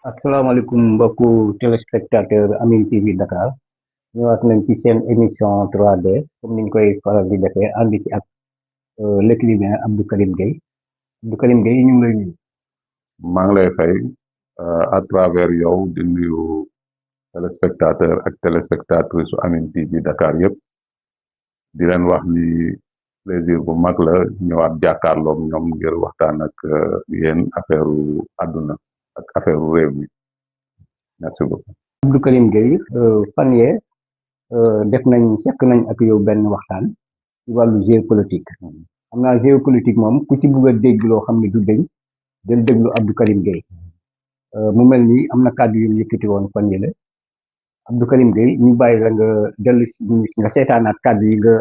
asalaamaaleykum mbokku téléspectateur Amine TV Dakar ñëwaat nañ ci seen émission 3D comme niñ koy faral di defee ànd ci ak l'écrivain Abdou Karim Gueye ñu ngi lay nuyu. maa ngi lay fay à travers yow di nuyu téléspectateur ak téléspectatrice su Amine TV Dakar yëpp di leen wax ni plaisir bu mag la ñëwaat jàkkaarloog ñoom ngir waxtaan ak yéen affaire àdduna ak affaire réew mi merci beaucoup. Abdou Karim Gueye fan yee sekk nañ ak yow benn waxtaan ci wàllu géopolitique xam naa géopolitique moom ku ci bugg a dégg loo xam ne du dëñ del déglu Abdou Karim Gueye mu mel ni am na kàddu yu yëkkati woon fan yële Abdou Karim Gueye ñu bàyyi la nga dellu nga seetaanaat kàddu yi nga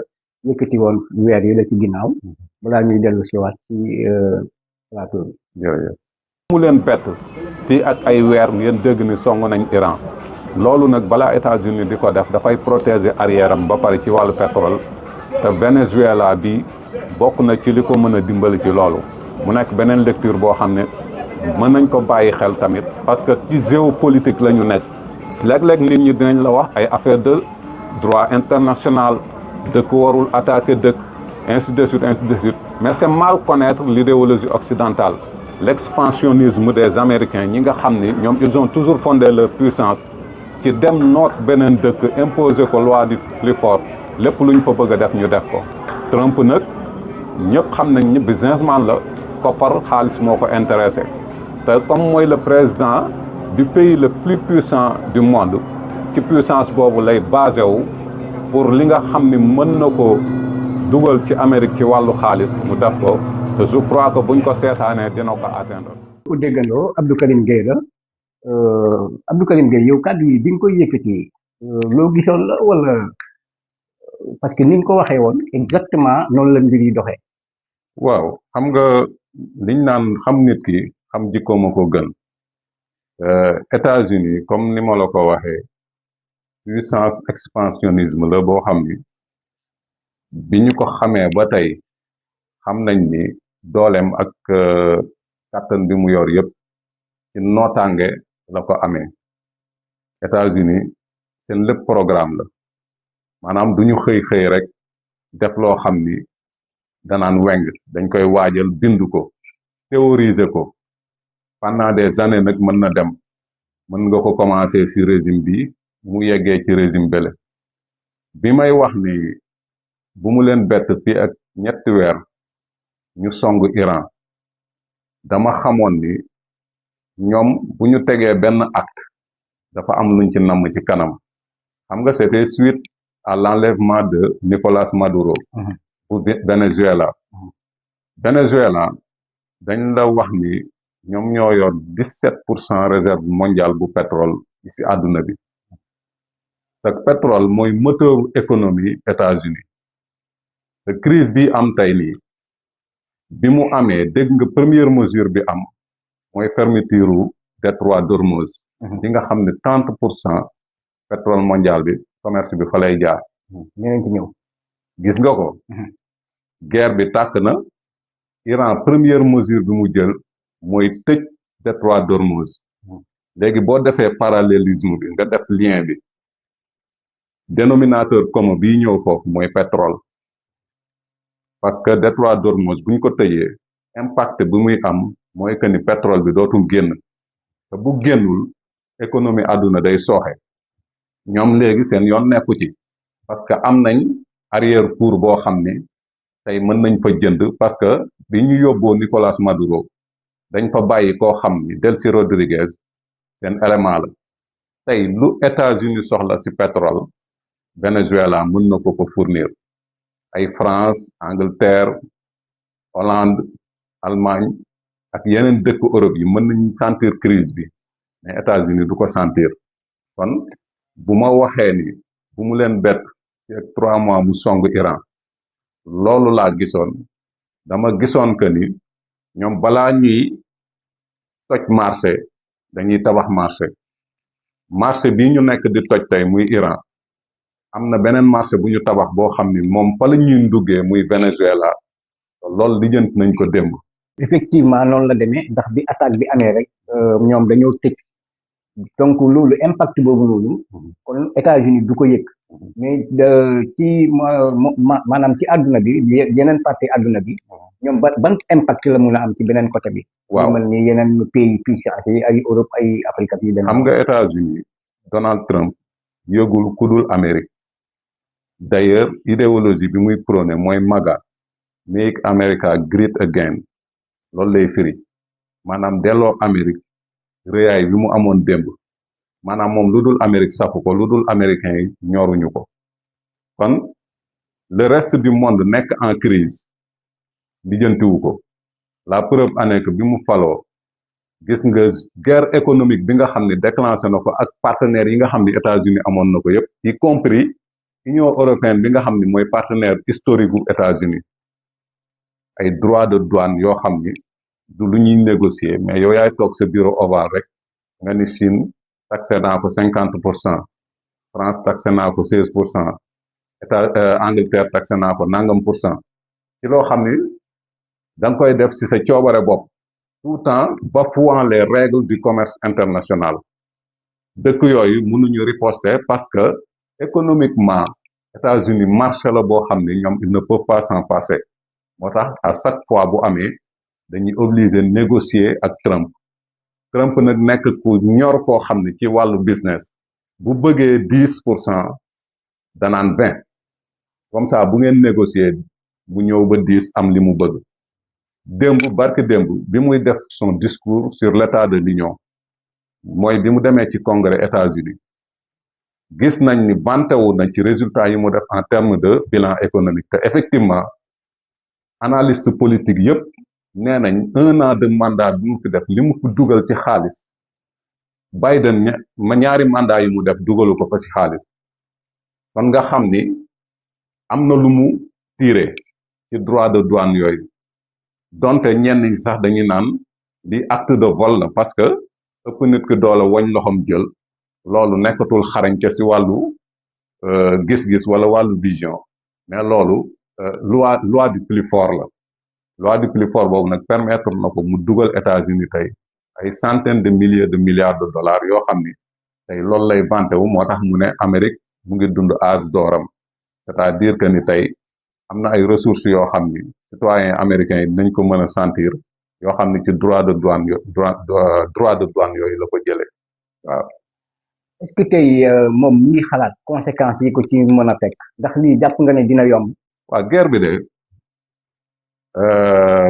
yëkkati woon weer yi la ci ginnaaw balaa ñuy dellu si waat ci plateau bi. jërëjëf. mu leen bett fii ak ay weer ngeen dégg ni song nañ Iran loolu nag balaa États-Unis di ko def dafay protéger arrière am ba pare ci wàllu pétrole te Venezuela bi bokk na ci li ko mën a dimbali ci loolu mu nekk beneen lecture boo xam ne mën nañ ko bàyyi xel tamit parce que ci géopolitique la ñu nekk léeg-léeg nit ñi dinañ la wax ay affaire de droit international dëkk warul attaquer dëkk ainsi de suite mais c'est mal connaître l'idéologie occidentale. L'expansionnisme des Américains ñi nga xam ni ñoom ils ont toujours fondé leur puissance ci dem noot beneen dëkk imposer ko loi du plus fort lépp lu ñu fa bëgg a def ñu def ko. Trump nag ñëpp xam nañ ni businessman la koppar xaalis moo ko intéressé te comme mooy le président du pays le plus puissant du monde ci puissance boobu lay basé wu pour li nga xam ni mën na ko dugal ci Amérique ci wàllu xaalis mu def ko. je crois que buñ ko seetaanee dina ko atteindre. ku déggandoo Abdou Karim Gueye la Abdou Karim Gueye yow kàddu yi bi nga koy yëkkati loo gisoon la wala parce que ni nga ko waxee woon exactement noonu la mbir yi doxee. waaw xam nga liñ naan xam nit ki xam jikko ma ko gën États-Unis comme ni ma la ko waxee puissance expansionnisme la boo xam ni bi ñu ko xamee ba tey xam nañ ni dooleem ak kàttan bi mu yor yëpp ci nootaange la ko amee États-Unis seen lépp programme la maanaam du ñu xëy rek def loo xam ni danaan weng dañ koy waajal bind ko théoriser ko pendant des années nag mën na dem mën nga ko commencer ci régime bi mu yeggee ci régime bële bi may wax ni bu mu leen bett fii ak ñetti weer ñu song Iran dama xamoon ni ñoom bu ñu tegee benn acte dafa am luñ ci namm ci kanam xam nga c'était suite à l'enlèvement de Nicolás Maduro pour Venezuela Venezuela dañ la wax ni ñoom ñoo yor 17% réserve mondiale bu pétrole ci àdduna bi te pétrole mooy moteur économie États-Unis te crise bi am tey nii bi mu amee dégg nga première mesure bi am mooy fermeture détroit d'Ormuz bi nga xam ne 30% pétrole mondial bi commerce bi fa lay jaar. ñeneen ci ñëw. gis nga ko. guerre bi tàkk na Iran première mesure bi mu jël mooy tëj détroit d'Ormuz léegi boo defee parallélisme bi nga def lien bi dénominateur commun bi ñëw foofu mooy pétrole. parce que détroit d'Ormuz bu ñu ko tëjee impact bi muy am mooy que ni pétrole bi dootul génn te bu génnul économie àdduna day sooxe ñoom léegi seen yoon nekku ci parce que am nañ arrière cour boo xam ne tey mën nañ fa jënd parce que bi ñu yóbboo Nicolas Maduro dañ fa bàyyi koo xam ni Delcy Rodriguez seen élément la tey lu États-Unis soxla ci pétrole Venezuela mën na ko fournir ay France Angleterre Hollande Allemagne ak yeneen dëkk Europe yi mën nañu sentir crise bi mais États-Unis du ko sentir kon bu ma waxee ni bu mu leen bett ci ak 3 mois mu song Iran loolu laa gisoon dama gisoon que ni ñoom balaa ñuy toj marché dañuy tabax marché bii ñu nekk di toj tey muy Iran am na beneen marché bu ñu tabax boo xam ni moom fa la ñuy nduggee muy Venezuela loolu lijjanti nañ ko démb. effectivement noonu la demee ndax bi attaque bi amee rek ñoom dañoo tëj donc loolu impact boobu loolu kon États-Unis du ko yëg mais ci maanaam ci àdduna bi yeneen partie àdduna bi ñoom ban impact la mun a am ci beneen côté bi. waaw mel ni yeneen pays puissance yi ay Europe ay Afrique yi dem. xam nga États-Unis Donald Trump yëgul ku dul Amérique d'ailleurs idéologie bi muy prôné mooy MAGA Make America Great Again loolu lay firi maanaam delloo Amérique réyaay bi mu amoon démb maanaam moom lu dul Amérique safu ko lu dul américains yi ñoruñu ko kon le reste du monde nekk en crise lijjantiwu ko la preuve en est que bi mu faloo gis nga guerre économique bi nga xam ne déclenché na ko ak partenaires yi nga xam ne États-Unis amoon na ko yépp y compris Union européenne bi nga xam ne mooy partenaire historique gu États-Unis ay droits de douane yoo xam ni du lu ñuy négocier mais yow yaay toog sa bureau ovale rek nga ni Chine taxé naa ko 50% France taxé naa ko 16% Angleterre taxé naa ko nangam % ci loo xam ni da nga koy def ci sa coobare bopp tout le temps bafouant les règles du commerce international dëkk yooyu mënuñu riposter parce que économiquement États-Unis marché la boo xam ni ñoom ils ne peuvent pas s'en passer moo tax à chaque fois bu amee dañuy obligé négocier ak Trump nag nekk ku ñor koo xam ne ci wàllu business bu bëggee 10% danaan 20 comme ça bu ngeen négocier bu ñëw ba 10 am li mu bëgg barki démb bi muy def son discours sur l'état de l'Union mooy bi mu demee ci congrès États-Unis gis nañ ni bantewu na ci résultat yi mu def en termes de bilan économique te effectivement analyste politique yépp nee nañ 1 an de mandat bi mu fi def li mu fi dugal ci xaalis Biden ñaari mandat yi mu def dugalu ko fa ci xaalis kon nga xam ni am na lu mu tiré ci droit de douane yooyu donte ñenn ñi sax dañuy naan li acte de vol la parce que ëpp nit ki doole woñ loxom jël loolu nekkatul xarañte ci wàllu gis-gis wala wàllu vision mais loolu loi du plus fort la loi du plus fort boobu nag permettre na ko mu dugal États-Unis tey ay centaines de milliers de milliards de dollars yoo xam ni tey loolu lay vanté wu moo tax mu ne Amérique mu ngi dund âge d'oram c'est-à-dire que ni tey am na ay ressources yoo xam ni citoyens américains yi dinañ ko mën a sentir yoo xam ni ci droit de douane yooyu la ko jëlee waaw. est-ce que tey moom mu ngi xalaat conséquences yi ko ci mën a fekk ndax lii jàpp nga ne dina yomb. waaw guerre bi de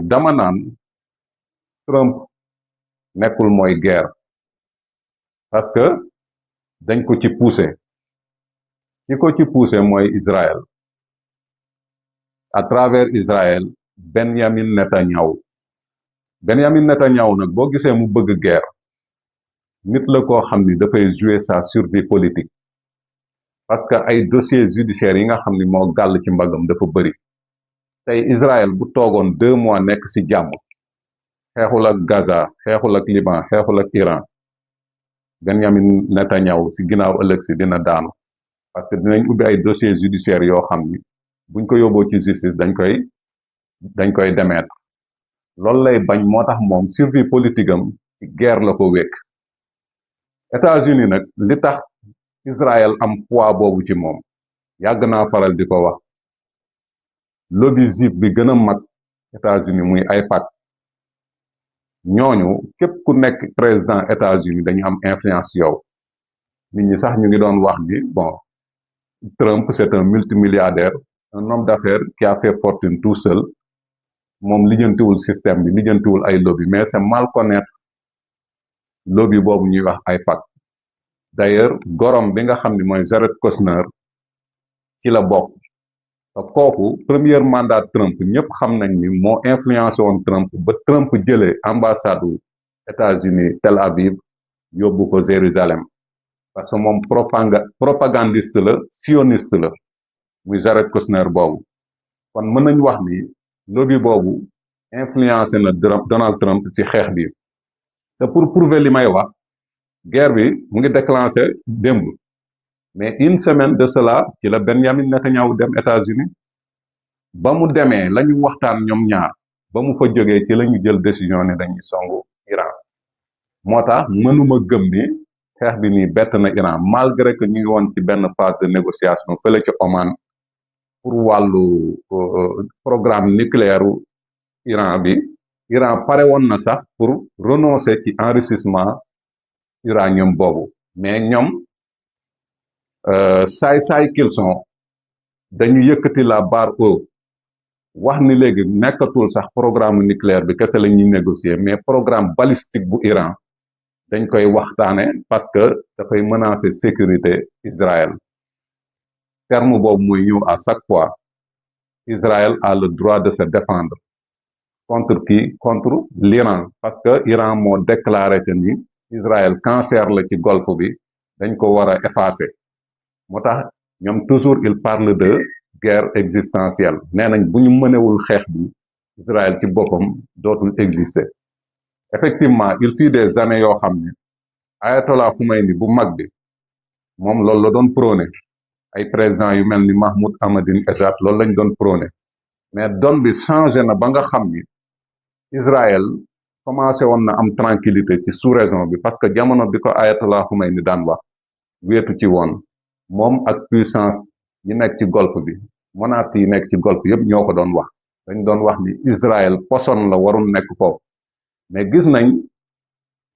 dama naan Trump nekkul mooy guerre parce que dañ ko ci poussé ki ko ci poussé mooy Israël à travers Israël Benjamin Netanyahu nag boo gisee mu bëgg guerre nit la koo xam ni dafay jouer sa survie politique parce que ay dossiers judiciaires yi nga xam ni moo gàll ci mbagam dafa bëri tey Israël bu toogoon 2 mois nekk ci jàmm xeexul ak Gaza xeexul ak Liban xeexul ak Iran Benjamin Netanyahu ci ginnaaw ëllëg ci dina daanu parce que dinañ ubbi ay dossiers judiciaires yoo xam ni buñ ko yóbboo ci justice dañ koy démettre loolu lay bañ moo tax moom survie politique am ci guerre la ko wékk États-Unis nag li tax Israël am poids boobu ci moom yàgg naa faral di ko wax lobby juif bi gën a mag États-Unis muy AIPAC ñooñu képp ku nekk président États-Unis dañu am influence yow nit ñi sax ñu ngi doon wax ni bon Trump c'est un multimilliardaire un homme d'affaires qui a fait fortune tout seul moom lijjantiwul système bi lijjantiwul ay lobby mais c'est mal connaître lobby boobu ñuy wax AIPAC d'ailleurs gorom bi nga xam ni mooy Jared Kushner ci la bokk te kooku premier mandat Trump ñëpp xam nañ ni moo influencé woon Trump ba Trump jëlee ambassade u États-Unis Tel Aviv yóbbu ko Jérusalem parce que moom propagandiste la sioniste la muy Jared Kushner boobu kon mën nañ wax ni lobby boobu influencé na Donald Trump ci xeex bi te pour prouver li may wax guerre bi mu ngi déclenché démb mais une semaine de cela ci la Benjamin Netanyahu dem États-Unis ba mu demee la ñu waxtaan ñoom ñaar ba mu fa jógee ci la ñu jël décision ne dañuy songu Iran moo tax mënuma gëm ni xeex bi nii bett na Iran malgré que ñu ngi woon ci benn phase de négociation fële ci Oman pour wàllu programme nucléaire Iran bi Iran pare woon na sax pour renoncer ci enrichissement uranium boobu mais ñoom saay-saay qu'ils sont dañu yëkkati la barre haute wax ni léegi nekkatul sax programme nucléaire bi kese la ñuy négocier mais programme balistique bu Iran dañ koy waxtaane parce que dafay menacer sécurité Israël terme boobu mooy ñëw à chaque fois Israël a le droit de se défendre contre qui contre l'Iran parce que Iran moo déclaré que ni Israël cancer la ci golfe bi dañ ko war a effacer moo tax ñoom toujours il parle de guerre existentielle nee nañ bu ñu mënewul xeex bi Israël ci boppam dootul exister effectivement il fut des années yoo xam ne Ayatollah Khomeini bu mag bi moom loolu la doon prôné ay président yu mel ni Mahmoud Ahmadinejad loolu lañ doon prôné mais donne bi changé na ba nga xam ni Israël commencé woon na am tranquillité ci sous-région bi parce que jamono bi ko Ayatollah Khomeini daan wax weetu ci woon moom ak puissance yi nekk ci golfe bi menaces yi nekk ci golfe yëpp ñoo ko doon wax dañ doon wax ni Israël poson la warul nekk foofu mais gis nañ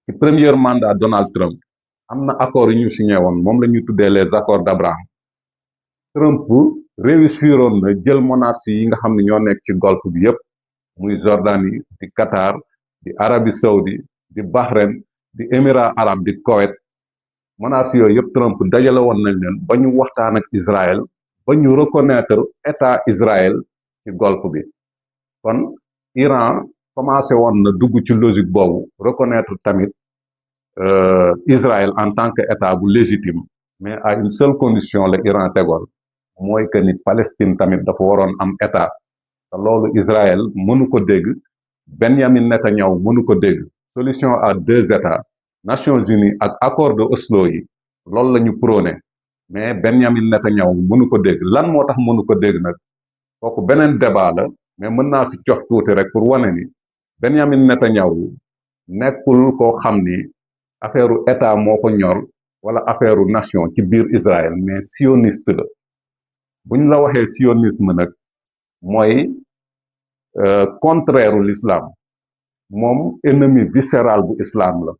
ci premier mandat Donald Trump am na accords yu ñu signé woon moom la ñuy tuddee les accords d'Abraham Trump réussiroon na jël menaces yi nga xam ne ñoo nekk ci golfe bi yëpp muy Jordanie di Qatar di Arabie Saoudite di Bahreïn di Émirats arabes di Koweït menaces yooyu yëpp Trump dajale woon nañ leen ba ñu waxtaan ak Israël ba ñu reconnaître état Israël ci golfe bi kon Iran commencé woon na dugg ci logique boobu reconnaître tamit Israël en tant que état bu légitime mais à une seule condition la Iran tegoon mooy que ni Palestine tamit dafa waroon am état te loolu Israël mënu ko dégg Benjamin Netanyahu mënu ko dégg solution à deux états Nations Unies ak accord de Oslo yi loolu la ñu prôné mais Benjamin Netanyahu mënu ko dégg lan moo tax mënu ko dégg nag kooku beneen débat la mais mën naa si jox tuuti rek pour wane ni Benjamin Netanyahu nekkul koo xam ni affaire état moo ko ñor wala affaire nation ci biir Israël mais sioniste la bu ñu la waxee sionisme nag mooy contraire u l'islam moom ennemi viscéral bu islam la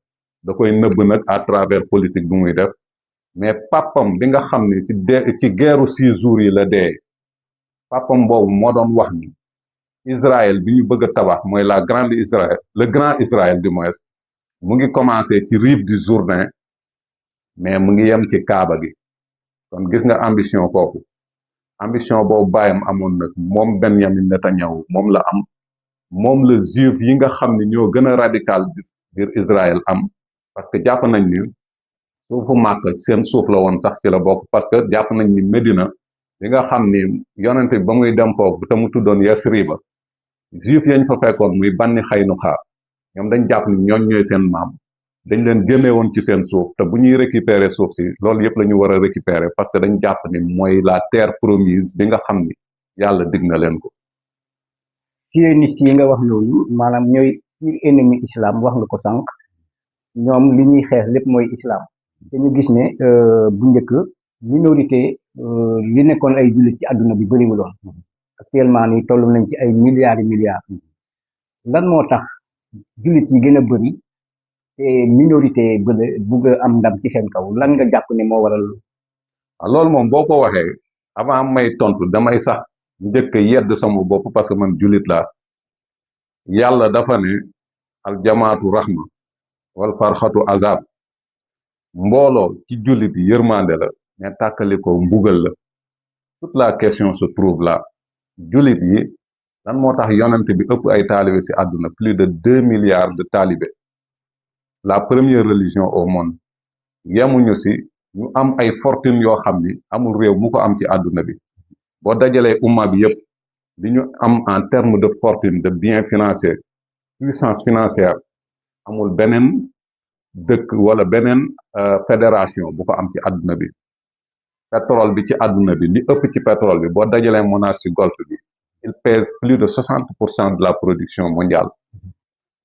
da koy nëbb nag à travers politique bu muy def mais papam bi nga xam ne ci guerru 6 jours yi la dee papam boobu moo doon wax ni Israël bi ñu bëgg a tabax mooy la grande Israël le grand Israël du moins mu ngi commencé ci rive du Jourdain mais mu ngi yem ci Kaaba gi kon gis nga ambition kooku ambition boobu bàyyam amoon nag moom Benjamin Netanyahu moom la am moom la juif yi nga xam ne ñoo gën a radical biir Israël am parce que jàpp nañ ni suufu màkk seen suuf la woon sax ci la bokk parce que jàpp nañ ni Médina li nga xam ni yonente bi ba muy dem foofu te mu tuddoon Yasriba juif yañ fa fekkoon muy Bani Xaynuxa ñoom dañ jàpp ni ñooñ ñooy seen maam dañ leen génne woon ci seen suuf te bu ñuy récupérer suuf si loolu yëpp la ñu war a récupérer parce que dañ jàpp ni mooy la terre promise bi nga xam ni yàlla dig na leen ko sionistes yi nga wax loolu maanaam ñooy ennemi islam wax nga ko sànq ñoom li ñuy xeex lépp mooy islam te ñu gis ne bu njëkk minorité li nekkoon ay jullit ci àdduna bi bëriwuloon actuellement nii toll nañ ci ay milliards lan moo tax jullit yi gën a bëri te minorité bële bugg a am ndam ci seen kaw lan nga jàpp ne moo waral loolu moom boo ko waxee avant may tontu damay sax njëkk a yedd sama bopp parce que man jullit laa yàlla dafa ne al jamaatu rahma wal farxatu azab mbooloo ci jullit yi yërmande la mais tàkkalikoo mbugal la toute la question se trouve là jullit yi lan moo tax yonent bi ëpp ay taalibe ci àdduna plus de 2 milliards de talibé la première religion au monde yemuñu ci ñu am ay fortune yoo xam ni amul réew mu ko am ci àdduna bi boo dajalee umma bi yépp li ñu am en terme de fortune de biens financiers puissance financière amul beneen dëkk wala beneen fédération bu ko am ci àdduna bi pétrole bi ci àdduna bi li ëpp ci pétrole bi boo dajalee monarchie golfe bi il pèse plus de 60% de la production mondiale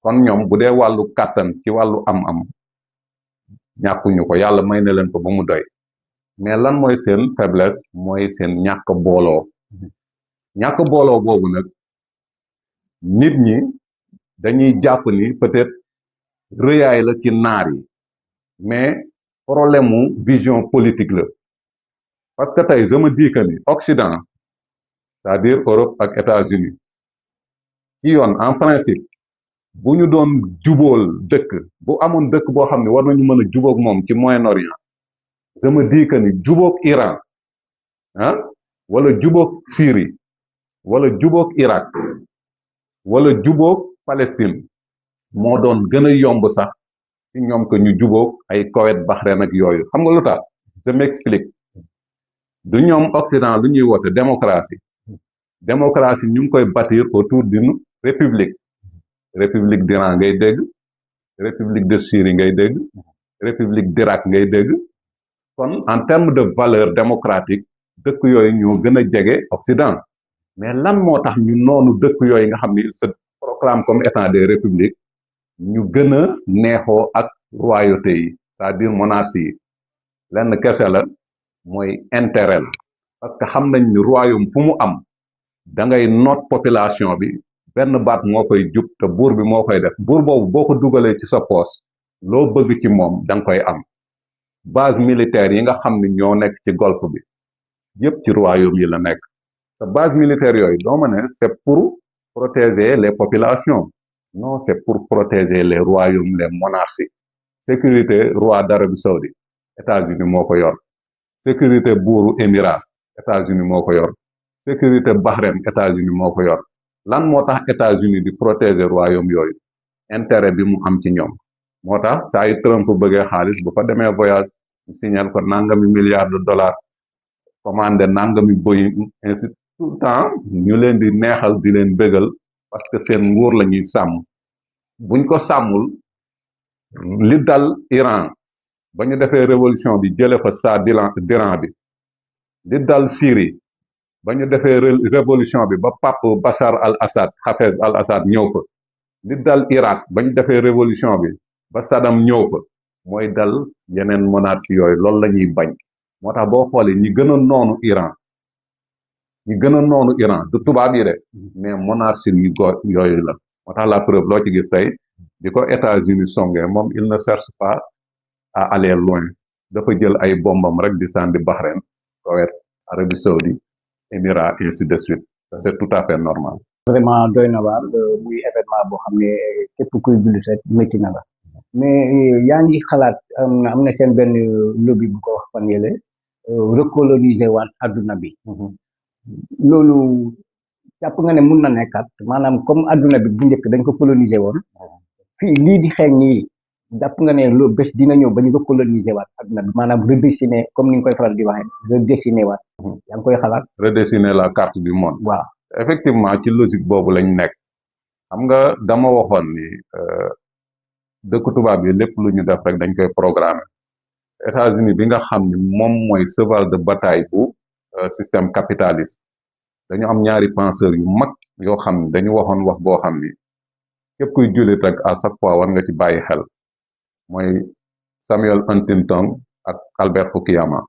kon ñoom bu dee wàllu kàttan ci wàllu am-am ñàkkuñu ko yàlla may na leen ko ba mu doy mais lan mooy seen faiblesse mooy seen ñàkk booloo boobu nag nit ñi dañuy jàpp ni peut-être rëyaay la ci naar yi mais problème mu vision politique la parce que tey je me dis que ni Occident c'est-à-dire Europe ak États-Unis ci yoon en principe bu ñu doon jubóol dëkk bu amoon dëkk boo xam ne war nañu mën a jubóog moom ci Moyen-Orient je me dis que ni jubóog Iran wala jubóog Syrie wala jubóog Irak wala jubóog Palestine moo doon gën a yomb sax ci ñoom que ñu jubóog ay Koweït Bahreïn ak yooyu xam nga lu tax je m'explique du ñoom Occident lu ñuy woote démocratie ñu ngi koy bâtir autour d'une république d'Iran ngay dégg république de Syrie ngay dégg république d'Irak ngay dégg kon en termes de valeur démocratique dëkk yooyu ñoo gën a jege Occident mais lan moo tax ñu noonu dëkk yooyu nga xam ni se proclame comme étant des républiques ñu gën a neexoo ak royauté yi c'est-à-dire monarchie yi lenn kese la mooy intérêt la parce que xam nañ ni royaume fu mu am da ngay noot population bi benn baat moo koy jub te buur bi moo koy def buur boobu boo ko dugalee ci sa poos loo bëgg ci moom da nga koy am base militaire yi nga xam ni ñoo nekk ci golfe bi yépp ci royaume yi la nekk te base militaire yooyu doo ma ne c'est pour protéger les populations non c'est pour protéger les royaumes les monarchies sécurité roi d'Arabie Saoudite États-Unis moo ko yor sécurité buuru Émirat États-Unis moo ko yor sécurité Bahreïn États-Unis moo ko yor lan moo tax États-Unis di protéger royaume yooyu intérêt bi mu am ci ñoom moo tax saa yu Trump bëggee xaalis bu fa demee voyage ñu signal ko nangami milliards de dollars commandé nangami Boeing ainsi tout le temps ñu leen di neexal di leen bégal parce que seen nguur la ñuy sàmm buñ ko sàmmul li dal Iran ba ñu defee révolution bi jële fa Shah d'Iran bi li dal Syrie ba ñu defee révolution bi ba Pape Bachar al-Assad Hafez al-Assad ñëw fa li dal Irak ba ñu defee révolution bi ba Saddam ñëw fa mooy dal yeneen monarchie yooyu loolu la ñuy bañ moo tax boo xoolee ñi gën a noonu Iran du tubaab yi de mais monarchie yooyu la moo tax la preuve loo ci gis tey di ko États-Unis songee moom il ne cherche pas à aller loin dafa jël ay bombam rek di sànni Bahreïn Koweït Arabie Saoudite Émirats ainsi de suite c'est tout à fait normal. vraiment doy na waar muy événement boo xam ne képp kuy jullit rek métti na la mais yaa ngi xalaat am na seen benn lobby bu ko wax fan yële recoloniser waat adduna bi loolu jàpp nga ne mun na nekkat maanaam comme adduna bi bu njëkk dañ ko coloniser woon fii lii di xeeñ nii jàpp nga ne loolu bés dina ñëw ba ñu recoloniser waat adduna bi maanaam redessiner comme ni nga koy faral di waxee redessiner waat yaa ngi koy xalaat redessiner la carte du monde waaw effectivement ci logique boobu lañ nekk xam nga dama waxoon ni dëkk tubaab yi lépp lu ñu def rek dañ koy programmer États-Unis bi nga xam ni moom mooy cheval de bataille bu système capitaliste dañu am ñaari penseurs yu mag yoo xam ni dañu waxoon wax boo xam ni képp kuy jullit rek à chaque fois war nga ci bàyyi xel mooy Samuel Huntington ak Albert Fukuyama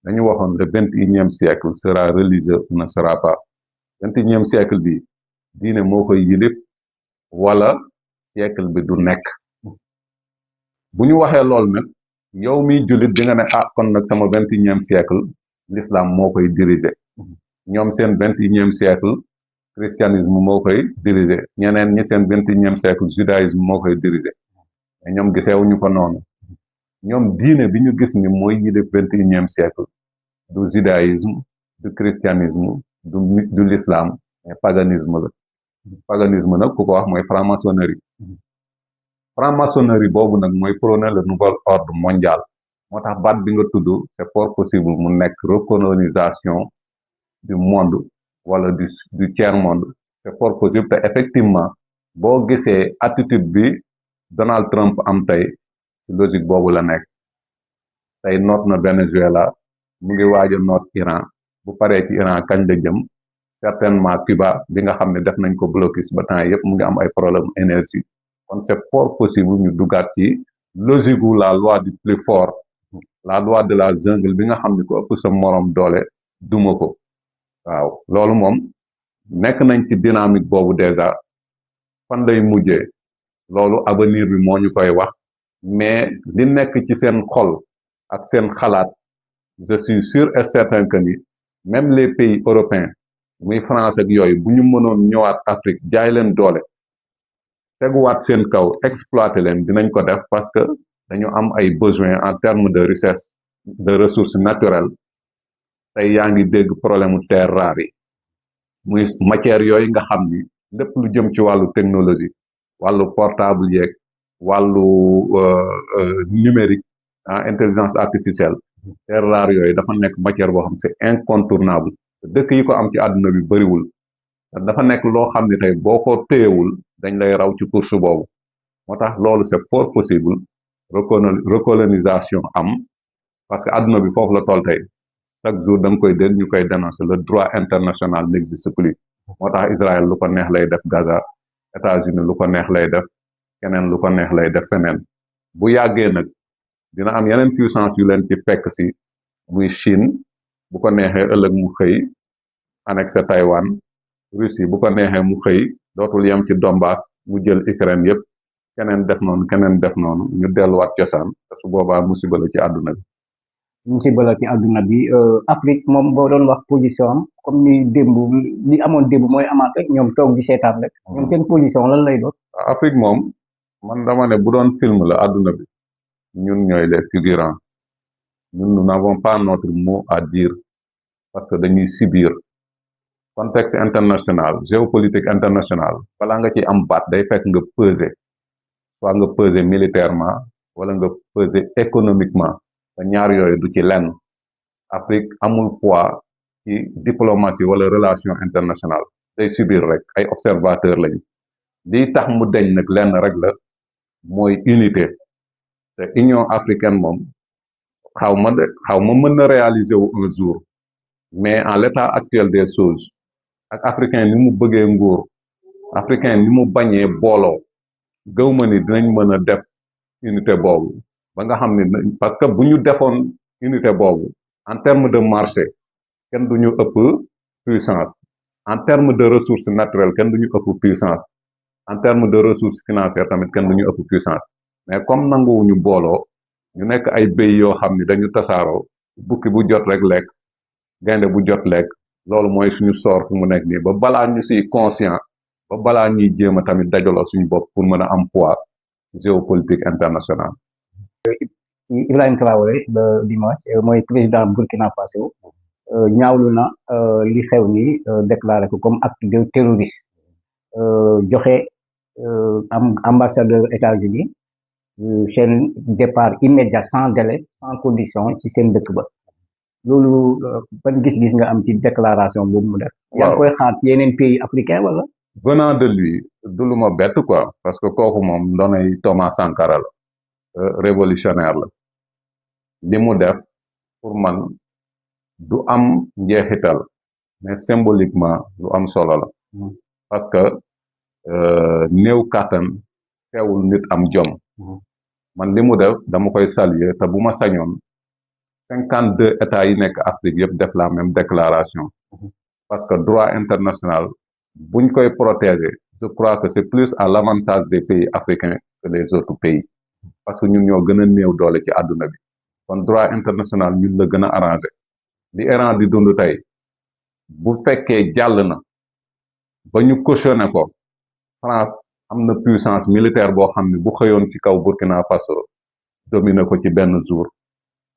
dañu waxoon le 21e siècle sera religieux ou ne sera pas 21e siècle bi diine moo koy yilif wala siècle bi du nekk bu ñu waxee lool nag yow miy jullit di nga ne ah kon nag sama 21e siècle l'islam moo koy diriger ñoom seen 21e siècle christianisme moo koy diriger ñeneen ñi seen 21e siècle judaïsme moo koy diriger mais ñoom gisewuñu ko noonu ñoom diine bi ñu gis ni mooy yi def 21e siècle du judaïsme du christianisme du l'islam mais paganisme la paganisme nag ku ko wax mooy franc-maçonnerie franc-maçonnerie boobu nag mooy prôner le nouvel ordre mondial moo tax baat bi nga tudd c'est fort possible mu nekk recolonisation du monde wala du tiers monde c'est fort possible te effectivement boo gisee attitude bi Donald Trump am tey ci logique boobu la nekk tey noot na Venezuela mu ngi waaj a noot Iran bu paree ci Iran kañ la jëm certainement Cuba bi nga xam ne def nañ ko blocus ba temps yëpp mu ngi am ay problème énergie kon c'est fort possible ñu dugaat ci logique wu la loi du plus fort la loi de la jungle bi nga xam ne ko ëpp sa morom doole duma ko waaw loolu moom nekk nañ ci dynamique boobu déjà fan lay mujjee loolu avenir bi moo ñu koy wax mais li nekk ci seen xol ak seen xalaat je suis sûr et certain que ni même les pays européens muy France ak yooyu bu ñu mënoon ñëwaat Afrique jaay leen doole teguwaat seen kaw exploiter leen dinañ ko def parce que dañu am ay besoins en termes de richesse de ressources naturelles tey yaa ngi dégg problème terres rares yi muy matière yooyu nga xam ni lépp lu jëm ci wàllu technologie wàllu portable yeeg wàllu numérique intelligence artificielle terres rares yooyu dafa nekk matière boo xam c'est incontournable dëkk yi ko am ci àdduna bi bariwul dafa nekk loo xam ne tey boo ko téyewul dañ lay raw ci course boobu moo tax loolu c'est fort possible recolonisation am parce que àdduna bi foofu la toll tey chaque jour da nga koy dégg ñu koy dénoncer le droit international n'existe plus moo tax Israël lu ko neex lay def Gaza États-Unis lu ko neex lay def keneen lu ko neex lay def feneen bu yàggee nag dina am yeneen puissance yu leen ci fekk si muy Chine bu ko neexee ëllëg mu xëy annexé Taïwan Russie bu ko neexee mu xëy dootul yem ci Donbass mu jël Ukraine yépp keneen def noonu ñu delluwaat cosaan te su boobaa musiba la ci àdduna bi musiba la ci àdduna bi Afrique moom boo doon wax position am comme ni démb li amoon démb mooy amaat rek ñoom toog di seetaan rek ñoom seen position lan lay doon Afrique moom man dama ne bu doon film la àdduna bi ñun ñooy les figurants ñun nous n'avons pas notre mot à dire parce que dañuy subir contexte international géopolitique international balaa nga ci am baat day fekk nga peser soit nga peser militairement wala nga peser économiquement te ñaar yooyu du ci lenn Afrique amul poids ci diplomatie wala relation internationale day subir rek ay observateur lañu lii tax mu deñ nag lenn rek la mooy unité te Union africaine moom xaw ma mën na réaliser wu un jour mais en l'état actuel des choses ak africain ni mu bëggee nguur africain ni mu bañee booloo gëw ma ni dinañ mën a def unité boobu ba nga xam ne parce que bu ñu defoon unité boobu en termes de marché kenn du ñu ëpp puissance en termes de ressources naturelles kenn du ñu ëpp puissance en termes de ressources financières tamit kenn du ñu ëpp puissance mais comme nanguwuñu booloo ñu nekk ay béy yoo xam ni dañu tasaaroo bukki bu jot rek lekk gaynde bu jot lekk loolu mooy suñu sort fu mu nekk nii ba balaa ñu siy conscient ba balaa ñuy jéem a tamit dajaloo suñu bopp pour mën a am poids géopolitique international Ibrahima Traoré ba dimanche mooy président Burkina Faso ñaawlu na li xew ni déclaré ko comme acte de terrorisme joxe am ambassadeur États-Unis seen départ immédiat sans délai sans condition ci seen dëkk ba loolu ban gis-gis nga am ci déclaration boobu mu def yaa ngi koy xaar ci yeneen pays africain wala venant de lui du lu ma bett quoi parce que kooku moom doonay Thomas Sankara la révolutionnaire la li mu def pour man du am njeexital mais symboliquement lu am solo la parce que néew kàttan teewul nit am jom man li mu def dama koy saluer te bu ma sañoon 52 états yi nekk Afrique yëpp def la même déclaration parce que droit international buñ koy protéger je crois que c'est plus à l'avantage des pays africains que les autres pays parce que ñun ñoo gën a néew doole ci àdduna bi kon droit international ñun la gën a arrangé li Iran di dund tey bu fekkee jàll na ba ñu cautionné ko France am na puissance militaire boo xam ne bu xëyoon ci kaw Burkina Faso dominer ko ci benn jour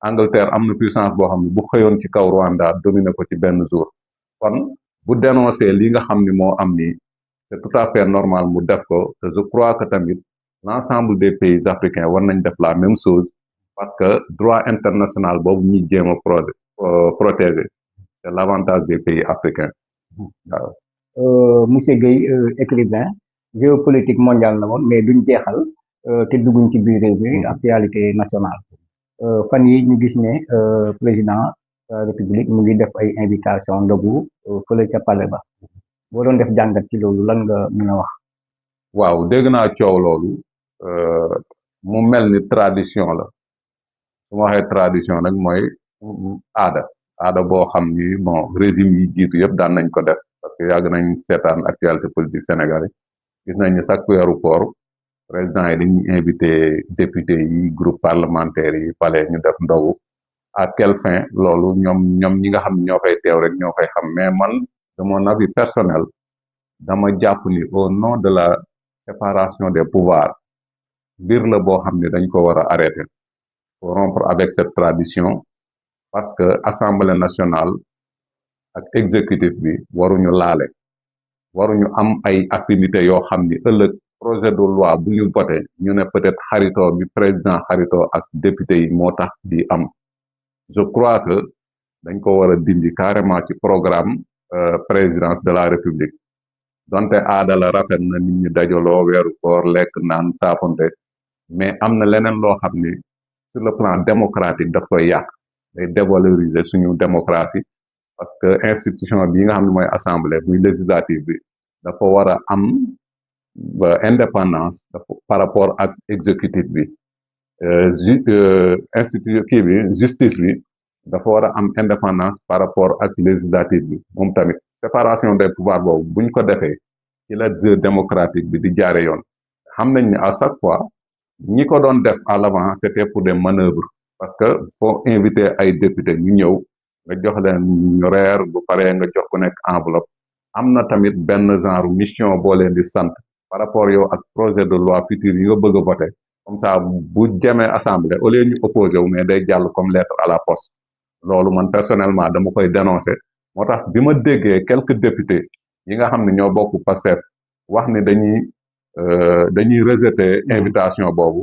Angleterre am na puissance boo xam ne bu xëyoon ci kaw Rwanda dominer ko ci benn jour kon bu dénoncé li nga xam ni moo am nii c'est tout à fait normal mu def ko te je crois que tamit l'ensemble des pays africains war nañ def la même chose parce que droit international boobu ñuy jéem a protéger c'est l'avantage des pays africains waaw. Monsieur Guèye écrivain géopolitique mondiale la woon mais duñ jeexal te dugguñ ci biir réew mi actualité nationale fan yi ñu gis ne président de la république mu ngi def ay invitation ndogu fële ca palais ba boo doon def jàngat ci loolu lan nga mën a wax. waaw dégg naa coow loolu mu mel ni tradition la su ma waxee tradition nag mooy aada boo xam ni bon régime yi jiitu yëpp daan nañ ko def parce que yàgg nañ seetaan actualité politique sénégalais gis nañ ni chaque weeru koor président yi dañuy invité député yi groupe parlementaire yi palais ñu def ndogu à quelle fin loolu ñoom ñi nga xam ñoo koy teew rek ñoo koy xam mais man de mon avis personnel dama jàpp ni au nom de la séparation des pouvoirs mbir la boo xam ne dañ ko war a arrêter pour rompre avec cette tradition parce que assemblée nationale ak exécutif bi waruñu laale waruñu am ay affinité yoo xam ni ëllëg projet de loi bu ñu voté ñu ne peut-être xaritoo bi président xaritoo ak député yi moo tax di am je crois que dañ ko war a dindi carrément ci programme présidence de la république donte aada la rafet na nit ñi dajaloo weeru koor lekk naan saafonte mais am na leneen loo xam ni sur le plan démocratique daf koy yàq day dévaloriser suñu démocratie parce que institution bi nga xam ne mooy assemblée muy législative bi dafa war a am indépendance par rapport ak exécutif bi institut bi justice bi dafa war a am indépendance par rapport ak législative bi moom tamit séparation des pouvoirs boobu buñ ko defee ci la jeu démocratique bi di jaare yoon xam nañ ni à chaque fois ñi ko doon def à l'avant c'était pour des manœuvres parce que faut inviter ay député ñu ñëw nga jox leen ñu reer bu paree nga jox ku nekk enveloppe am na tamit benn genre mission boo leen di sant par rapport yow ak projet de loi future yi nga bëgg a voter comme ça bu demee assemblée au lieu ñu opposé wu mais day jàll comme lettre à la poste loolu man personnellement dama koy dénoncer moo tax bi ma déggee quelques députés yi nga xam ne ñoo bokk Pastef wax ni dañuy rejeter invitation boobu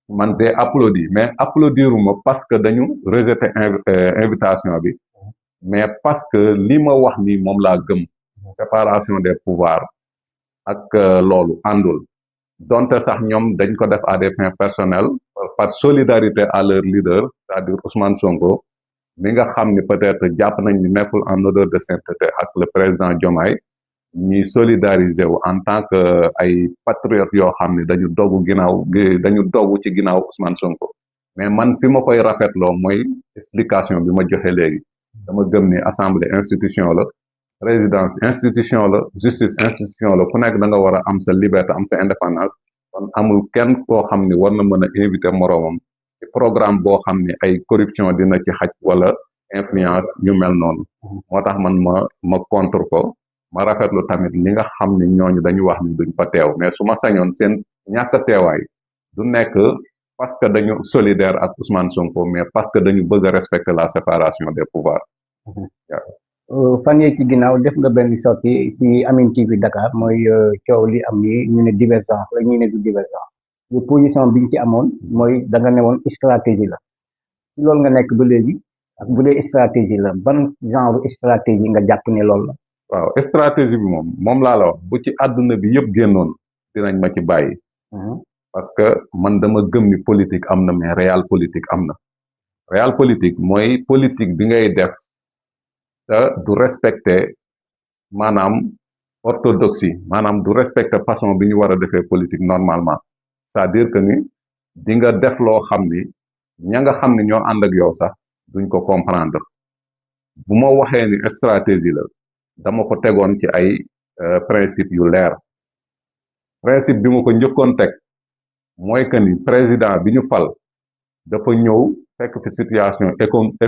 man j'ai applaudi mais applaudiruma parce que dañu rejeter invitation bi mais parce que li ma wax ni moom laa gëm séparation des pouvoirs ak loolu àndul donte sax ñoom dañ ko def à des fins personnelles par solidarité à leur leader c'est-à-dire Ousmane Sonko mi nga xam ni peut-être jàpp nañ ni nekkul en odeur de sainteté ak le président Diomaye ñuy solidariser wu en tant que ay patriotes yoo xam ne dañu dogu ci ginnaaw Ousmane Sonko mais man fi ma koy rafetloo mooy explication bi ma joxe léegi dama gëm ni assemblée institution la présidence institution la justice institution la ku nekk da nga war a am sa liberté am sa indépendance kon amul kenn koo xam ni war na mën a inviter moroomam ci programme boo xam ni ay corruption dina ci xaj wala influence ñu mel noonu moo tax man ma contre ko ma rafetlu tamit li nga xam ni ñooñu dañu wax ni duñ fa teew mais su ma sañoon seen ñàkk teewaay du nekk parce que dañu solidaire ak Ousmane Sonko mais parce que dañu bëgg a respecter la séparation des pouvoirs. fan yii ci ginnaaw def nga benn sortie ci Amine TV Dakar mooy coow li am ni ñu ne divergence la ñu ne du divergence yu position bi ñu ci amoon mooy da nga ne woon stratégie la ci loolu nga nekk ba léegi ak bu dee stratégie la ban genre stratégie nga jàpp ne loolu la. waaw stratégie bi moom laa la wax bu ci àdduna bi yëpp génnoon dinañ ma ci bàyyi. parce que man dama gëm ni politique am na mais réel politique am na réel politique mooy politique bi ngay def te du respecter maanaam orthodoxie maanaam du respecter façon bi ñu war a defee politique normalement c'est-à-dire que ni di nga def loo xam ni ña nga xam ni ñoo ànd ak yow sax duñ ko comprendre bu ma waxee ni stratégie la dama ko tegoon ci ay principe yu leer principe bi ma ko njëkkoon teg mooy que ni président bi ñu fal dafa ñëw fekk fi situation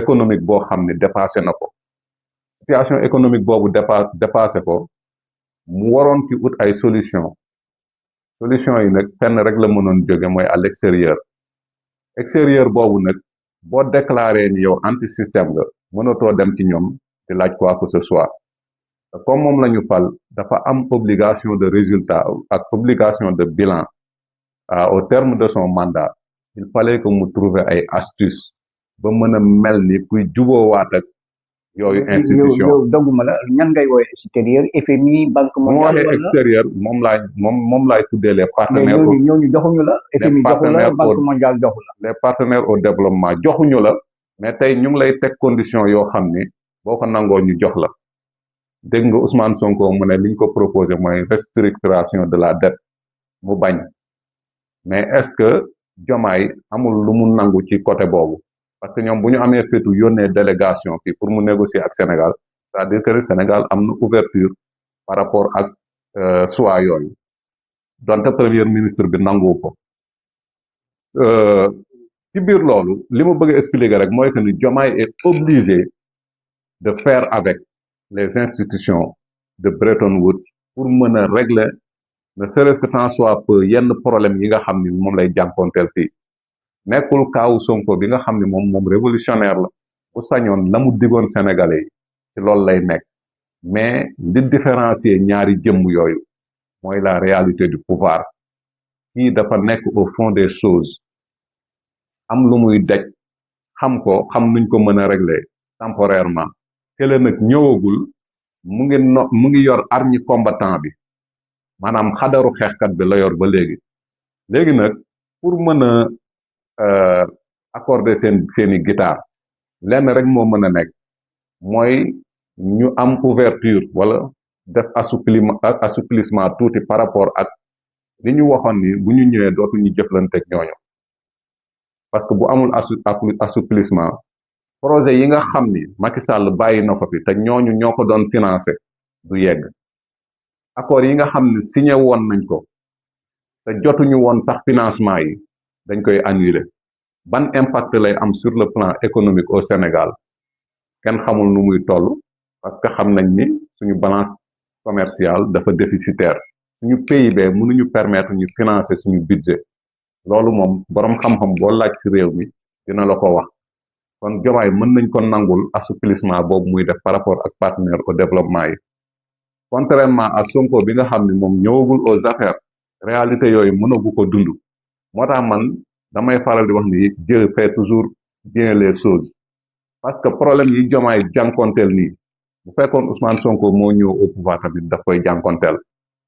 économique boo xam ne dépassé na ko situation économique boobu dépassé ko mu waroon ci ut ay solution yi nag fenn rek la mënoon jóge mooy à extérieur boobu nag boo déclaré ni yow anti système nga mënatoo dem ci ñoom di laaj quoi que ce soit te comme moom la ñu fal dafa am obligation de résultat ak obligation de bilan au terme de son mandat il fallait que mu trouver ay astuces ba mën a mel ni kuy juboowaat ak yooyu institution yow dogguma la ñan ngay woowe extérieur FMI banque mu mondiale waxee extérieur moom laay tuddee les partenaires ñooñu joxuñu la FMI joxu la banque mondiale joxu la les partenaires au développement joxuñu la mais tey ñu ngi lay teg condition yoo xam ni boo ko nangoo ñu jox la dégg nga Ousmane Sonko mu ne liñ ko proposé mooy restructuration de la dette mu bañ mais est-ce que Diomaye amul lu mu nangu ci côté boobu parce que ñoom bu ñu amee fétu yónnee délégation fii pour mu négocier ak Sénégal c'est-à-dire que Sénégal am na ouverture par rapport ak choix yooyu donte premier ministre bi nangu ko ci biir loolu li mu bëgg a expliquer rek mooy que ni Diomaye est obligé de faire avec les institutions de Bretton Woods pour mën a régler ne serait-ce que tant soit peu yenn problème yi nga xam ni moom lay jànkoonteel fii nekkul kaawu Sonko bi nga xam ne moom révolutionnaire la bu sañoon la mu digoon Sénégalais yi ci loolu lay nekk mais li différencier ñaari jëmm yooyu mooy la réalité du pouvoir kii dafa nekk au fond des choses am lu muy daj xam nuñ ko mën a régler temporairement kële nag ñëwagul mu ngi yor arme combattant bi maanaam xadaru xeexkat bi la yor ba léegi nag pour mën a accorder seeni guitare lenn rek moo mën a nekk mooy ñu am ouverture wala def assouplissement tuuti par rapport ak li ñu waxoon ni bu ñu ñëwee dootuñu jëflanteeg ñooñu parce que bu amul assouplissement projet yi nga xam ni Macky Sall bàyyi na ko fi te ñooñu ñoo ko doon financé du yegg accord yi nga xam ne signé woon nañ ko te jotuñu woon sax financement yi dañ koy annuler ban impact lay am sur le plan économique au Sénégal kenn xamul nu muy toll parce que xam nañ ni suñu balance commerciale dafa déficitaire suñu PIB mënuñu permettre ñu financer suñu budget loolu moom boroom xam-xam boo laaj ci réew mi dina la ko wax kon Diomaye mën nañ ko nangul assouplissement boobu muy def par rapport ak partenaire au développement yi contrairement à Sonko bi nga xam ne moom ñëwagul aux affaires réalité yooyu mënagu ko dund moo tax man damay faral di wax ni Dieu fait toujours bien les choses parce que problème yi Diomaye jànkonteel nii bu fekkoon Ousmane Sonko moo ñëw au pouvoir tamit daf koy jànkonteel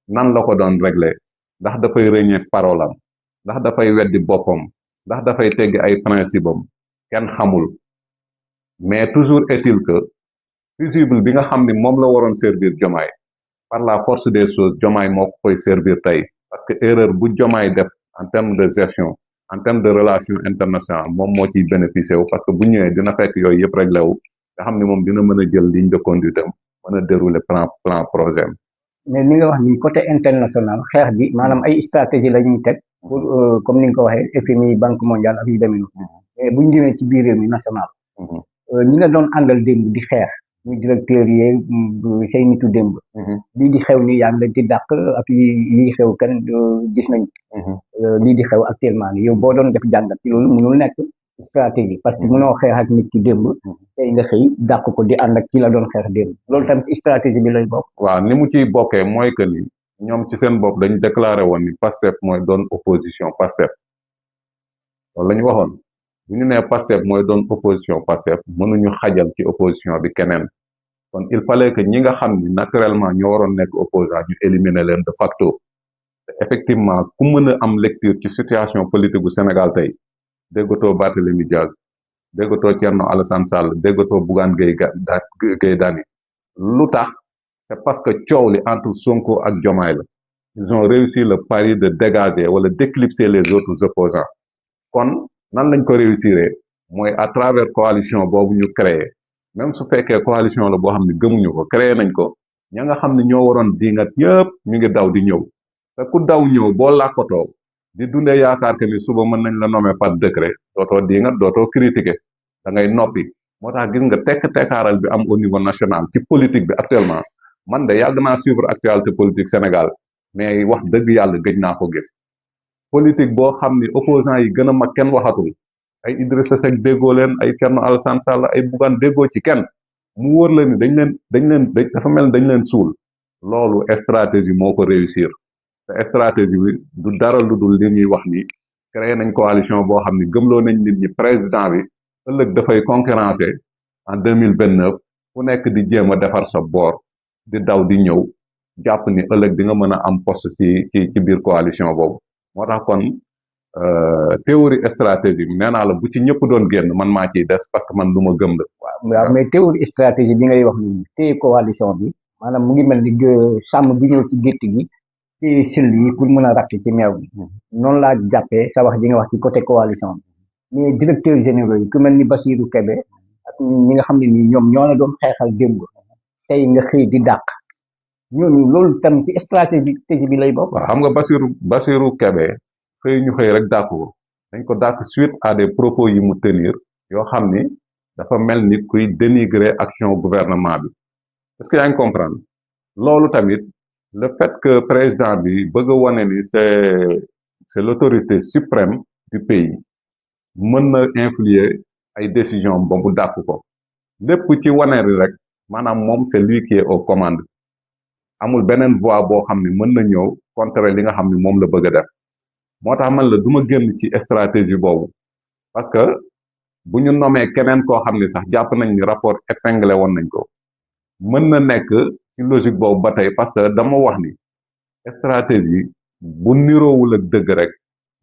nan la ko doon régler ndax dafay rëñee parole am ndax dafay weddi boppam ndax dafay teggi ay principe am kenn xamul mais toujours est-il que fusible bi nga xam ni moom la waroon servir Diomaye par la force des choses Diomaye moo ko koy servir tey parce que erreur bu Diomaye def en termes de gestion en termes de relations internationales moom moo ciy bénéficié wu parce que bu ñëwee dina fekk yooyu yëpp réglé wu nga xam ni moom dina mën a jël ligne de conduite am mën a dérouler plan projet am mais li nga wax ni côté international xeex bi maanaam ay stratégie la ñuy teg pour comme ni nga ko waxee FMI banque mondiale ak yu demee noonu mais bu ñu demee ci biir réew mi national ñi nga doon àndal démb di xeex ñu directeur yeeg say nitu démb lii di xew ni yaa ngi leen di dàq ak yi xew kenn gis nañ lii di xew actuellement ni yow boo doon def jàngat ci loolu mënul nekk stratégie parce que mënoo xeex ak nit ki démb tey nga xëy dàq ko di ànd ak ki la doon xeex démb loolu tamit ci stratégie bi lay bokk waaw ni mu ciy bokkee mooy que ni ñoom ci seen bopp dañ déclaré woon ni Pastef mooy doon opposition Pastef loolu la ñu waxoon bu ñu nee Pastef mooy doon opposition Pastef mënuñu xajal ci opposition bi keneen kon il fallait que ñi nga xam ni naturellement ñoo waroon nekk opposant ñu éliminer leen de facto te effectivement ku mën a am lecture ci situation politique bu Sénégal tey déggatoo Barthélémy Dias déggatoo Thierno Alassane Sall déggatoo Bougane Gueye Dany lu tax c'est parce que coow li entre Sonko ak Diomaye la ils ont réussi le pari de dégager wala d'éclipser les autres opposants kon nan lañ ko réussir mooy à travers coalition boobu ñu créé même su fekkee coalition la boo xam ne gëmuñu ko créé nañ ko ña nga xam ne ñoo waroon dingat ñëpp ñu ngi daw di ñëw te ku daw ñëw boo làkkatoo di dundee yaakaar que ni suba mën nañ la nommer par décret dootoo di nga dootoo critiquer da ngay noppi moo tax gis nga tekkaaral bi am au niveau national ci politique bi actuellement man de yàgg naa suivre actualité politique Sénégal mais wax dëgg yàlla gëj naa ko gis politique boo xam ni opposants yi gën a mag kenn waxatul ay Idrissa Seck déggoo leen ay Thierno Alassane Sall ay Bougane déggoo ci kenn mu wóor la ni dañ leen dafa mel dañ leen suul loolu stratégie moo ko réussir te stratégie bi du dara lu dul li ñuy wax ni créé nañ coalition boo xam ni gëmloo nañ nit ñi président bi ëllëg dafay concurrencer en 2029 ku nekk di jéem a defar sa boor di daw di ñëw jàpp ni ëllëg di nga mën a am poste ci biir coalition boobu moo tax kon théorie stratégie bi nee naa la bu ci ñëpp doon génn man maa ciy des parce que man lu ma gëm la. waaw mais théorie stratégie bi ngay wax ni téye coalition bi maanaam mu ngi mel ni sàmm bi ñëw ci gétt gi téye sëll yi pour mën a rakk ci meew bi noonu laa jàppee sa wax ji nga wax ci côté coalition bi mais directeur généraux yi ku mel ni Bassirou Kébé ak ñi nga xam ne nii ñoom ñoo la doon xeexal démb tey nga xëy di dàq ñooñu loolu tam ci stratégie bi lay bokk. waaw xam nga Bassirou Kébé xëy ñu xëy rek dàq ko dañ ko dàq suite à des propos yi mu tenir yoo xam ni dafa mel ni kuy dénigrer action gouvernement bi est-ce que yaa ngi comprendre loolu tamit le fait que président bi bëgg a wane ni c'est l'autorité suprême du pays mën na influer ay décision ba mu dàq ko lépp ci wane rek maanaam moom c'est lui qui est aux commandes amul beneen voix boo xam ni mën na ñëw contre li nga xam ni moom la bëgg a def moo tax man la du ma génn ci stratégie boobu parce que bu ñu nomee keneen koo xam ni sax jàpp nañ ni rapport épinglé woon nañ ko mën na nekk ci logique boobu ba tey parce que dama wax ni stratégie bu niroowul ak dëgg rek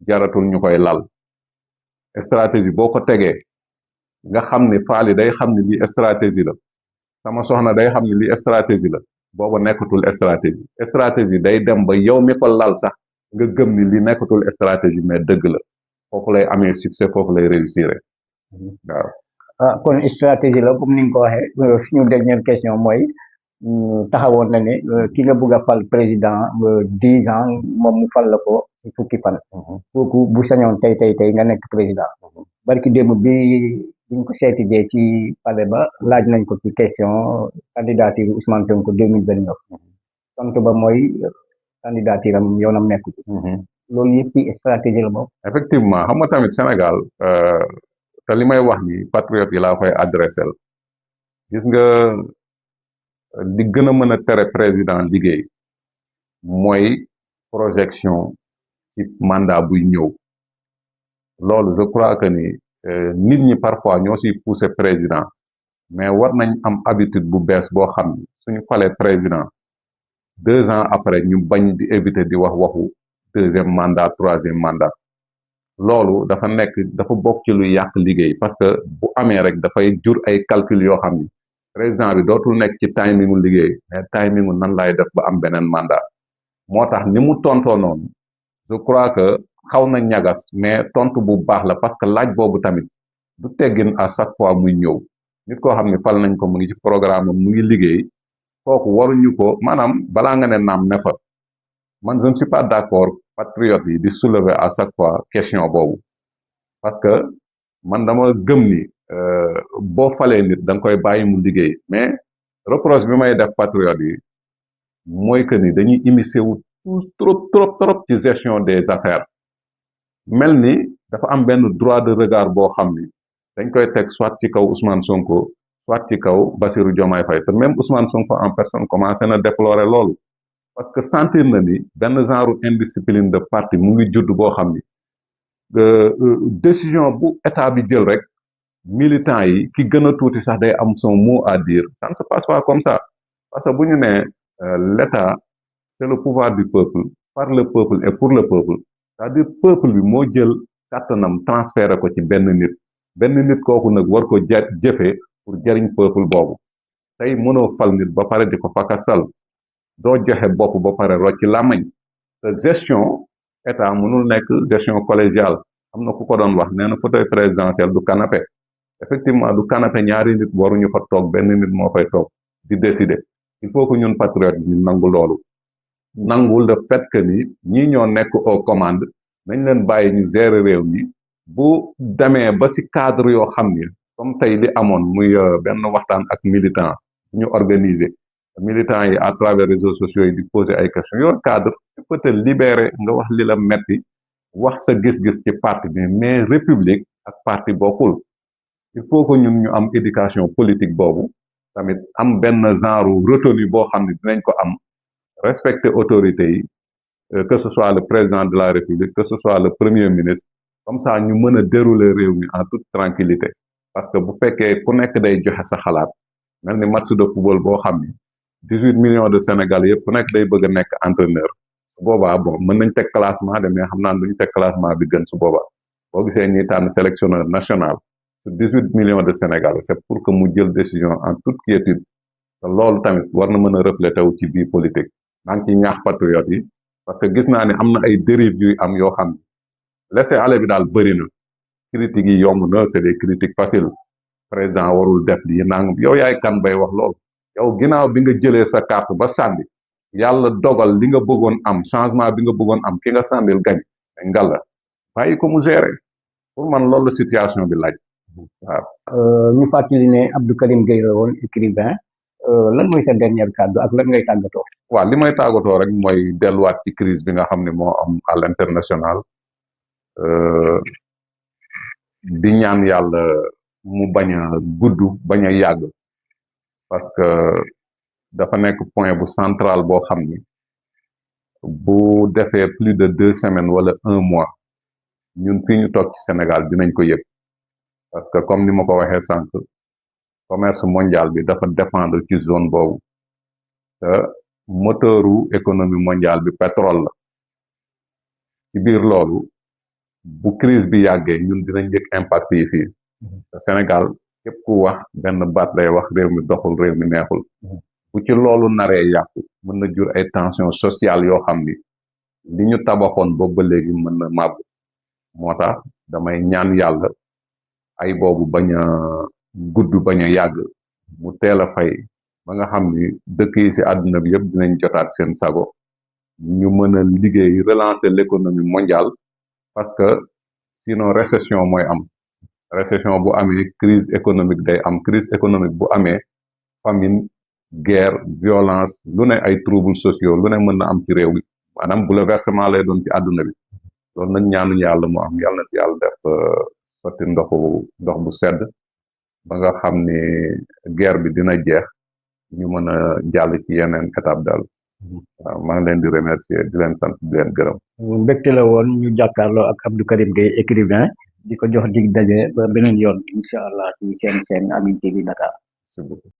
jaratul ñu koy lal stratégie boo ko tegee nga xam ni faali day xam ni lii stratégie la sama soxna day xam ni lii stratégie la booba nekkatul stratégie day dem ba yow mi ko lal sax nga gëm ni li nekkatul stratégie mais dëgg la foofu lay amee succès foofu lay réussir waaw. ah kon stratégie la comme ni nga ko waxee suñu dernière question mooy taxawoon na ne ki nga bëgg a fal président 10 ans moom mu fal la ko ci fukki fan. kooku bu sañoon tey nga nekk président. barki démb biñ ko seeti jee ci pale ba laaj nañ ko ci question candidature Ousmane Sonko 2029 tontu ba mooy candidature am yoonam nekku ci. loolu yëpp ci stratégie la bokk. effectivement xam nga tamit Sénégal te li may wax ni patriote yi laa koy adressé gis nga li gën a mën a tere président liggéey mooy projection ci mandat buy ñëw loolu je crois que ni nit ñi parfois ñoo siy poussé président mais war nañ am habitude bu bees boo xam ni suñu falee président 2 ans après ñu bañ di éviter di wax waxu 2e mandat 3e mandat loolu dafa bokk ci luy yàq liggéey parce que bu amee rek dafay jur ay calcul yoo xam ni président bi dootul nekk ci timingu liggéey mais timingu nan lay def ba am beneen mandat moo tax ni mu tontoo noonu je crois que xaw na ñagas mais tontu bu baax la parce que laaj boobu tamit du teggin à chaque fois muy ñëw nit koo xam ne fal nañ ko mu ngi ci programme mu ngi liggéey kooku waruñu ko maanaam balaa nga ne naam ne fa man je ne suis pas d'accord patriote yi di soulever à chaque fois question boobu parce que man dama gëm ni boo falee nit da nga koy bàyyi mu liggéey mais reproche bi may def patriote yi mooy que ni dañuy immiscé wu trop ci gestion des affaires mel ni dafa am benn droit de regard boo xam ni dañ koy teg soit ci kaw Ousmane Sonko soit ci kaw Bassirou Diomaye Faye te même Ousmane Sonko en personne commencé na déplorer loolu parce que sentir na ni benn genre indiscipline de parti mu ngi judd boo xam ni décision bu état bi jël rek militants yi ki gën a tuuti sax day am son mot à dire ça ne se passe pas comme ça parce que bu ñu nee l'état c'est le pouvoir du peuple par le peuple et pour le peuple c'est-à-dire peuple bi moo jël kàttanam transféré ko ci benn nit kooku nag war ko jëfee pour jëriñ peuple boobu tey mënoo fal nit ba pare di ko fakasal doo joxe bopp ba pare rocci làmmañ te gestion état mënul nekk gestion collégiale am na ku ko doon wax nee na fauteuil présidentiel du canapé effectivement du canapé ñaari nit waruñu fa toog benn nit moo fay toog di décider il faut que ñun patriote ñu nangu loolu nangul le fait que ni ñii ñoo nekk aux commandes nañ leen bàyyi ñu gérer réew mi bu demee ba ci cadre yoo xam ni comme tey li amoon muy benn waxtaan ak militant ñu organiser militants yi à travers réseaux sociaux yi di poser ay questions yoon cadre tu peux te libérer nga wax li la metti wax sa gis-gis ci parti bi mais république ak parti bokkul il faut que ñun ñu am éducation politique boobu tamit am benn genre retenue boo xam ne dinañ ko am respecter autorités yi que ce soit le président de la république que ce soit le premier ministre comme ça ñu mën a dérouler réew mi en toute tranquillité parce que bu fekkee ku nekk day joxe sa xalaat mel ni match de football boo xam ni 18 millions de Sénégalais yëpp ku nekk day bëgg a nekk entraîneur su boobaa bon mën nañ teg classement de mais xam naa duñu teg classement bi gën su boobaa boo gisee ñuy tànn sélectionneur national sur 18 millions de Sénégalais c'est pour que mu jël décision en toute quiétude te loolu tamit war na mën a refléter wu ci biir politique maa ngi ci ñaax patriote yi parce que gis naa ne am na ay dérives yu am yoo xam ne laisser aller bi daal bëri na critiques yi yomb na c'est des critiques faciles président warul def lii nangam yow yaay kan bay wax loolu yow ginnaaw bi nga jëlee sa carte ba sànni yàlla dogal li nga bëggoon am changement bi nga bëggoon am ki nga sànnil gañ ngalla bàyyi ko mu gérer pour man loolu situation bi laaj waaw. ñu fàttali ne Abdou Karim Gueye la woon écrivain lan mooy sa dernier kàddu ak lan ngay tàggatoo. waaw li may tàggatoo rek mooy delluwaat ci crise bi nga xam ne moo am à l'international di ñaan yàlla mu bañ a gudd bañ a yàgg parce que dafa nekk point bu central boo xam ni bu defee plus de 2 semaines wala 1 mois ñun fii ñu toog ci Sénégal dinañ ko yëg parce que comme ni ma ko waxee sànq commerce mondial bi dafa dépendre ci zone boobu te moteuru économie mondiale bi pétrole la ci biir loolu bu crise bi yàggee ñun dinañ yëg impact yi fii te Sénégal képp ku wax benn baat lay wax réew mi doxul réew mi neexul bu ci loolu naree yàqu mën na jur ay tension sociale yoo xam ni li ñu tabaxoon boobu ba léegi mën na màbb moo tax damay ñaan yàlla ay boobu bañ a gudd bañ a yàgg mu teel a fay ba nga xam ni dëkk yi ci àdduna bi yëpp dinañ jotaat seen sago ñu mën a liggéey relancer l'économie mondiale parce que sinon récession mooy am récession bu amee crise économique day am crise économique bu amee famine guerre violence lu ne ay troubles sociaux lu ne mën na am ci réew mi maanaam bouleversement lay doon ci àdduna bi loolu nag ñaanuñu yàlla mu am yàlla na ci yàlla def sotti ndox bu sedd ba nga xam ne guerre bi dina jeex ñu mën a jàll ci yeneen étape daal waaw maa ngi leen di remercier di leen sant di leen gërëm. mbégte la woon ñu jàkkaarloo ak Abdou Karim Gueye écrivain di ko jox dig daje ba beneen yoon incha allah ci seen Amine TV Dakar. Merci beaucoup.